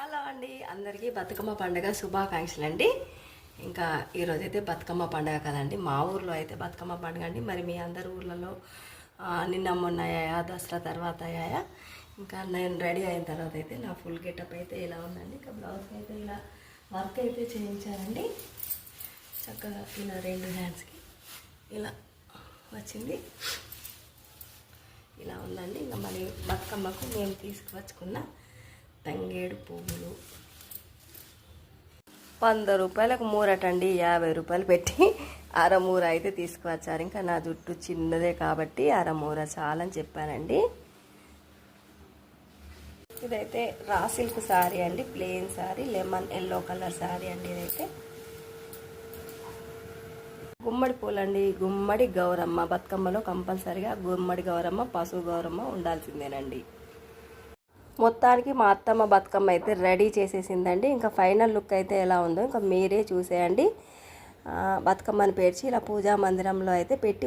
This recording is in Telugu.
హలో అండి, అందరికీ బతుకమ్మ పండుగ శుభాకాంక్షలు అండి. ఇంకా ఈరోజైతే బతుకమ్మ పండుగ కదండి. మా ఊర్లో అయితే బతుకమ్మ పండుగ అండి. మరి మీ అందరి ఊర్లలో నిన్న మొన్న అయ్యాయా, దసరా తర్వాత అయ్యాయా? ఇంకా నేను రెడీ అయిన తర్వాత అయితే నా ఫుల్ గెటప్ అయితే ఇలా ఉందండి. ఇంకా బ్లౌజ్కి అయితే ఇలా వర్క్ అయితే చేయించానండి. చక్కగా ఇలా 2 హ్యాండ్స్కి ఇలా వచ్చింది. ఇలా ఉందండి. ఇంకా మరి బతుకమ్మకు మేము తీసుకువచ్చుకున్న తంగేడు పువ్వులు 100 రూపాయలకు మూరటండి. 50 రూపాయలు పెట్టి అరమూర అయితే తీసుకువచ్చారు. ఇంకా నా జుట్టు చిన్నదే కాబట్టి అరమూర చాలని చెప్పానండి. ఇదైతే రా సిల్క్ శారీ అండి, plain sari, lemon yellow colour sari అండి. ఇదైతే గుమ్మడి పూలండి, గుమ్మడి గౌరమ్మ. బతుకమ్మలో కంపల్సరిగా గుమ్మడి గౌరమ్మ, పసుపు గౌరమ్మ ఉండాల్సిందేనండి. మొత్తానికి మా అత్తమ్మ బతుకమ్మ అయితే రెడీ చేసేసిందండి. ఇంకా ఫైనల్ లుక్ అయితే ఎలా ఉందో ఇంకా మీరే చూసేయండి. బతుకమ్మని పేర్చి ఇలా పూజా మందిరంలో అయితే పెట్టి